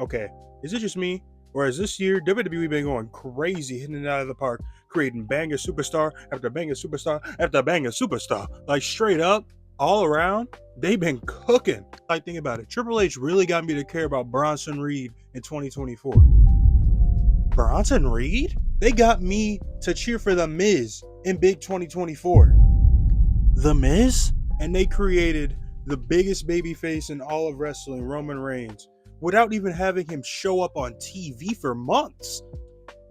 Okay, is it just me, or has this year WWE been going crazy, hitting it out of the park, creating banger superstar after banger superstar after banger superstar? Like straight up, all around, they've been cooking. Like think about it, Triple H really got me to care about Bronson Reed in 2024. Bronson Reed? They got me to cheer for The Miz in Big 2024. The Miz? And they created the biggest babyface in all of wrestling, Roman Reigns, without even having him show up on TV for months.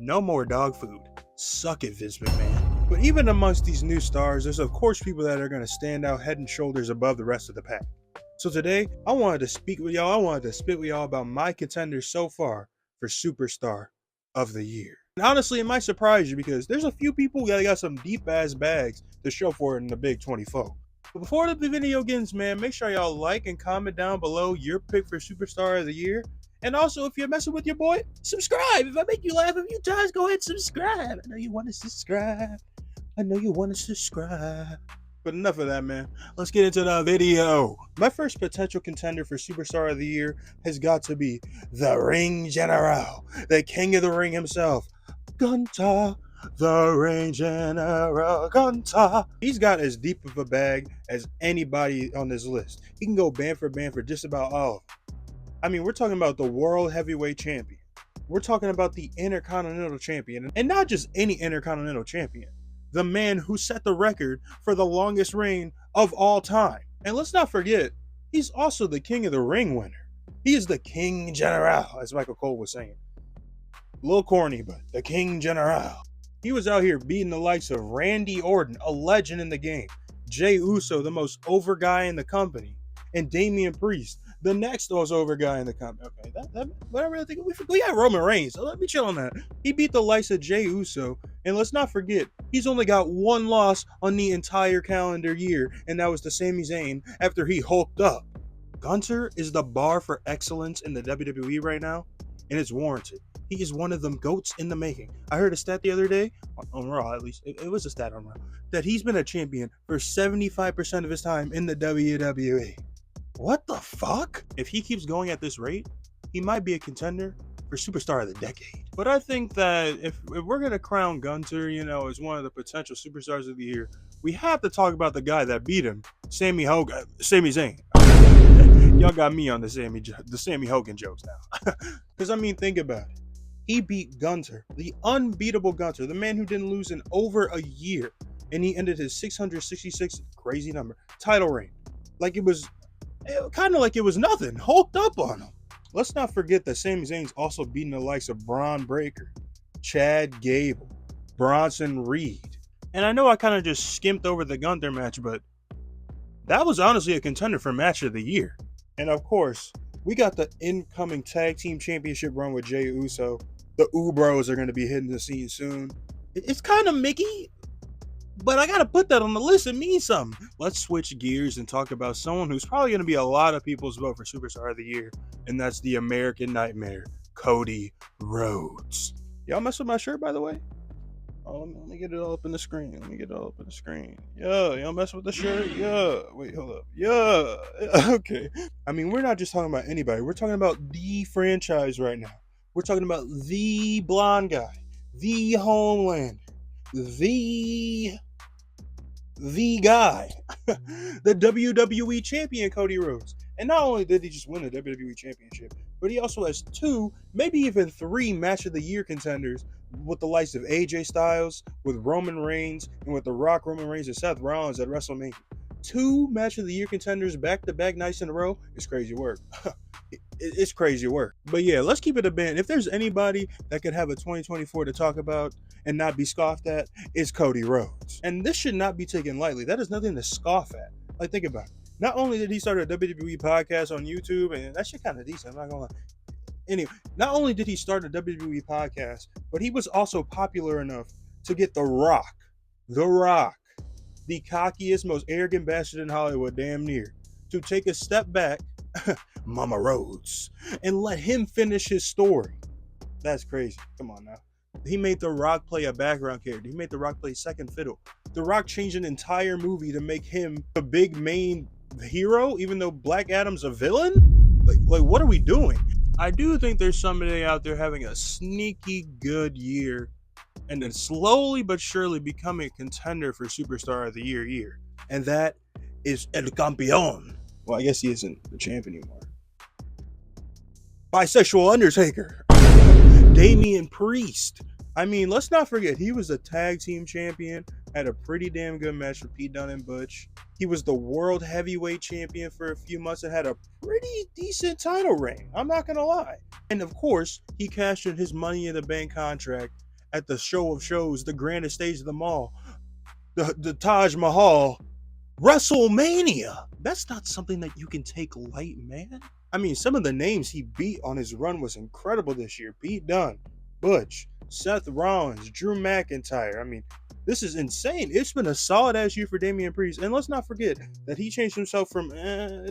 No more dog food. Suck it, Vince McMahon. But even amongst these new stars, there's of course people that are going to stand out head and shoulders above the rest of the pack. So today, I wanted to speak with y'all. I wanted to spit with y'all about my contenders so far for Superstar of the Year. And honestly, it might surprise you because there's a few people that got some deep ass bags to show for it in the Big 24. But before the video begins, man, make sure y'all like and comment down below your pick for Superstar of the Year. And also, if you're messing with your boy, subscribe. If I make you laugh a few times, go ahead and subscribe. I know you want to subscribe. But enough of that, man. Let's get into the video. My first potential contender for Superstar of the Year has got to be the Ring General, the King of the Ring himself, Gunther. The Ring General Gunther. He's got as deep of a bag as anybody on this list. He can go band for just about all of them. I mean, we're talking about the World Heavyweight Champion. We're talking about the Intercontinental Champion. And not just any Intercontinental Champion. The man who set the record for the longest reign of all time. And let's not forget, he's also the King of the Ring winner. He is the King General, as Michael Cole was saying. A little corny, but the King General. He was out here beating the likes of Randy Orton, a legend in the game, Jey Uso, the most over guy in the company, and Damian Priest, the next most over guy in the company. Okay, but I really think we got Roman Reigns, so let me chill on that. He beat the likes of Jey Uso, and let's not forget, he's only got one loss on the entire calendar year, and that was to Sami Zayn after he hulked up. Gunther is the bar for excellence in the WWE right now, and it's warranted. He is one of them GOATs in the making. I heard a stat the other day, on Raw at least, it was a stat on Raw, that he's been a champion for 75% of his time in the WWE. What the fuck? If he keeps going at this rate, he might be a contender for Superstar of the Decade. But I think that if we're going to crown Gunther, as one of the potential Superstars of the Year, we have to talk about the guy that beat him, Sami Zayn. Y'all got me on the Sami Hogan jokes now. Because, I mean, think about it. He beat Gunther, the unbeatable Gunther, the man who didn't lose in over a year. And he ended his 666, crazy number, title reign. Kind of like it was nothing, hulked up on him. Let's not forget that Sami Zayn's also beating the likes of Braun Breaker, Chad Gable, Bronson Reed. And I know I kind of just skimped over the Gunther match, but that was honestly a contender for Match of the Year. And of course, we got the incoming Tag Team Championship run with Jey Uso. The Ubros are going to be hitting the scene soon. It's kind of Mickey, but I got to put that on the list. It means something. Let's switch gears and talk about someone who's probably going to be a lot of people's vote for Superstar of the Year, and that's the American Nightmare, Cody Rhodes. Y'all mess with my shirt, by the way? Oh, let me get it all up in the screen. Yeah, y'all mess with the shirt? Yeah. Wait, hold up. Yeah. Okay. I mean, we're not just talking about anybody. We're talking about the franchise right now. We're talking about the blonde guy, the Homelander, the guy, the WWE champion, Cody Rhodes. And not only did he just win the WWE championship, but he also has 2, maybe even 3 Match of the Year contenders with the likes of AJ Styles, with Roman Reigns, and with The Rock, Roman Reigns, and Seth Rollins at WrestleMania. 2 Match of the Year contenders back-to-back nights in a row is crazy work. It's crazy work. But yeah, let's keep it a band. If there's anybody that could have a 2024 to talk about and not be scoffed at, it's Cody Rhodes. And this should not be taken lightly. That is nothing to scoff at. Like, think about it. Not only did he start a WWE podcast on YouTube, and that shit kind of decent, I'm not gonna lie. Anyway, not only did he start a WWE podcast, but he was also popular enough to get The Rock, the cockiest, most arrogant bastard in Hollywood, damn near, to take a step back, Mama Rhodes, and let him finish his story. That's crazy. Come on now. He made The Rock play a background character. He made The Rock play second fiddle. The Rock changed an entire movie to make him the big main hero, even though Black Adam's a villain? Like what are we doing? I do think there's somebody out there having a sneaky good year and then slowly but surely becoming a contender for Superstar of the Year. And that is El Campeón. Well, I guess he isn't the champ anymore. Bisexual Undertaker. Damian Priest. I mean, let's not forget, he was a tag team champion, had a pretty damn good match with Pete Dunne and Butch. He was the world heavyweight champion for a few months and had a pretty decent title reign. I'm not going to lie. And of course, he cashed in his Money in the Bank contract at the show of shows, the grandest stage of them all, the Taj Mahal, WrestleMania. That's not something that you can take light, man. I mean, some of the names he beat on his run was incredible this year. Pete Dunne, Butch, Seth Rollins, Drew McIntyre. I mean, this is insane. It's been a solid ass year for Damian Priest. And let's not forget that he changed himself from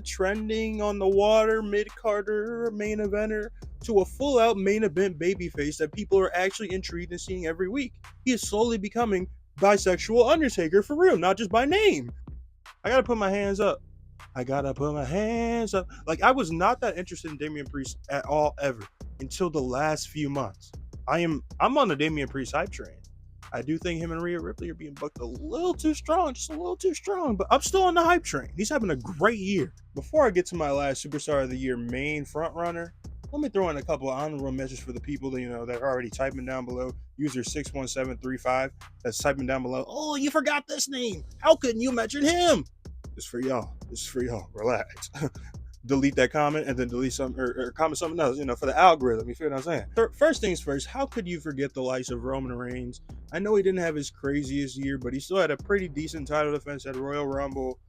trending on the water, mid-carder, main eventer, to a full-out main event babyface that people are actually intrigued in seeing every week. He is slowly becoming bisexual Undertaker for real, not just by name. I gotta put my hands up. Like, I was not that interested in Damian Priest at all ever until the last few months. I'm on the Damian Priest hype train. I do think him and Rhea Ripley are being booked a little too strong, just a little too strong, but I'm still on the hype train. He's having a great year. Before I get to my last Superstar of the Year main frontrunner, let me throw in a couple of honorable mentions for the people that that are already typing down below. User 61735 that's typing down below. Oh, you forgot this name. How couldn't you mention him? It's for y'all. It's for y'all. Relax. Delete that comment and then delete some or comment something else, for the algorithm. You feel what I'm saying? First things first, how could you forget the likes of Roman Reigns? I know he didn't have his craziest year, but he still had a pretty decent title defense at Royal Rumble.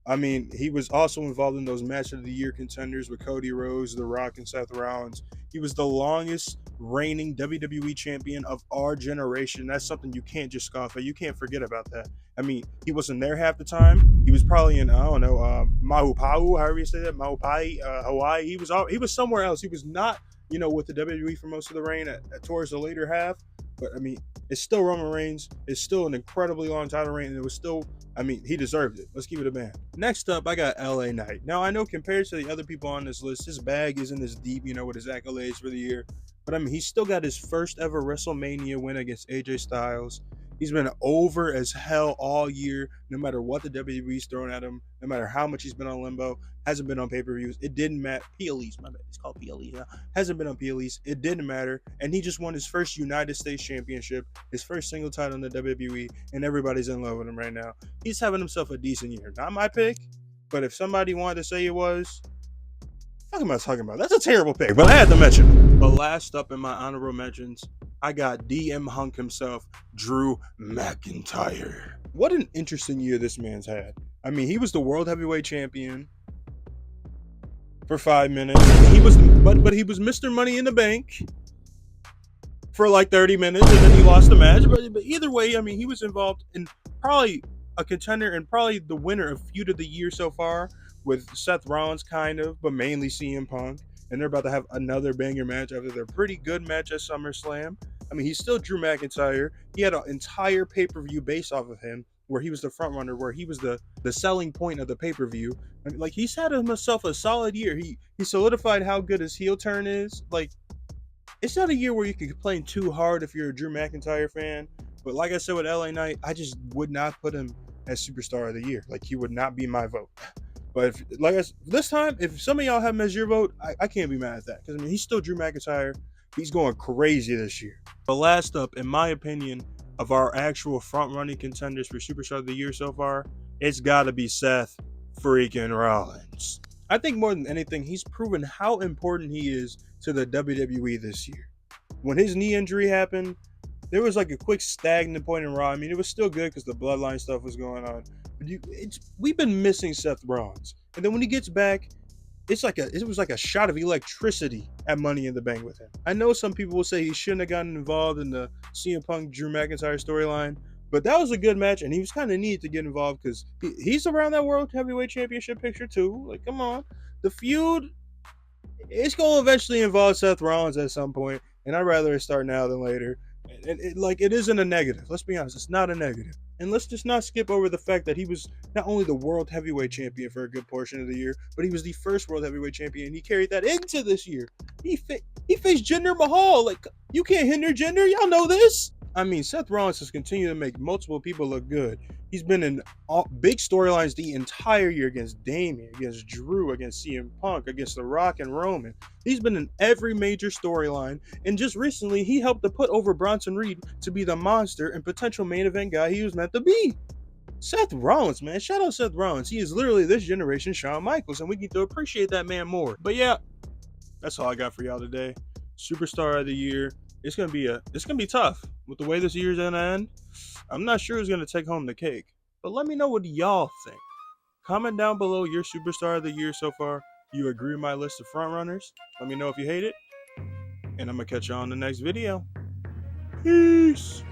I mean, he was also involved in those match of the year contenders with Cody Rhodes, The Rock, and Seth Rollins. He was the longest reigning WWE champion of our generation. That's something you can't just scoff at. You can't forget about that. I mean, he wasn't there half the time. He was probably in, I don't know, Maupau, however you say that, Maupai, Hawaii. He was somewhere else. He was not, with the WWE for most of the reign towards the later half. But, I mean, it's still Roman Reigns. It's still an incredibly long title reign. And it was still, he deserved it. Let's keep it a man. Next up, I got LA Knight. Now, I know compared to the other people on this list, his bag isn't as deep, with his accolades for the year. But, he's still got his first ever WrestleMania win against AJ Styles. He's been over as hell all year, no matter what the WWE's thrown at him, no matter how much he's been on limbo, hasn't been on pay-per-views. It didn't matter. PLEs, my bad. It's called PLEs now. Hasn't been on PLEs. It didn't matter. And he just won his first United States Championship, his first single title in the WWE, and everybody's in love with him right now. He's having himself a decent year. Not my pick, but if somebody wanted to say it was, what am I talking about? That's a terrible pick, but I had to mention him. But last up in my honorable mentions, I got DM Hunk himself, Drew McIntyre. What an interesting year this man's had. He was the World Heavyweight Champion for 5 minutes. He was Mr. Money in the Bank for like 30 minutes, and then he lost the match. But either way, he was involved in probably a contender and probably the winner of Feud of the Year so far with Seth Rollins, kind of, but mainly CM Punk. And they're about to have another banger match after their pretty good match at SummerSlam. He's still Drew McIntyre. He had an entire pay-per-view based off of him, where he was the front runner, where he was the selling point of the pay-per-view. He's had himself a solid year. He solidified how good his heel turn is. It's not a year where you can complain too hard if you're a Drew McIntyre fan. But like I said with LA Knight, I just would not put him as Superstar of the Year. He would not be my vote. But this time, if some of y'all have him as your vote, I can't be mad at that. Because, he's still Drew McIntyre. He's going crazy this year. But last up, in my opinion, of our actual front-running contenders for Superstar of the Year so far, it's got to be Seth freaking Rollins. I think more than anything, he's proven how important he is to the WWE this year. When his knee injury happened, there was a quick stagnant point in Raw. It was still good because the bloodline stuff was going on. But we've been missing Seth Rollins. And then when he gets back, it was like a shot of electricity at Money in the Bank with him. I know some people will say he shouldn't have gotten involved in the CM Punk Drew McIntyre storyline, but that was a good match, and he was kind of neat to get involved because he's around that World Heavyweight Championship picture too. Come on. The feud, it's going to eventually involve Seth Rollins at some point, and I'd rather it start now than later. It isn't a negative. Let's be honest. It's not a negative. And let's just not skip over the fact that he was not only the world heavyweight champion for a good portion of the year, but he was the first world heavyweight champion. He carried that into this year. He faced Jinder Mahal. Like, you can't hinder Jinder. Y'all know this. I mean, Seth Rollins has continued to make multiple people look good. He's been in all big storylines the entire year against Damian, against Drew, against CM Punk, against The Rock and Roman. He's been in every major storyline, and just recently he helped to put over Bronson Reed to be the monster and potential main event guy he was meant to be. Seth Rollins, man. Shout out Seth Rollins. He is literally this generation's Shawn Michaels, and we get to appreciate that man more. But yeah, that's all I got for y'all today. Superstar of the year. It's gonna be tough with the way this year's gonna end. I'm not sure who's gonna take home the cake, but let me know what y'all think. Comment down below your superstar of the year so far. Do you agree with my list of frontrunners? Let me know if you hate it, and I'm gonna catch you on the next video. Peace.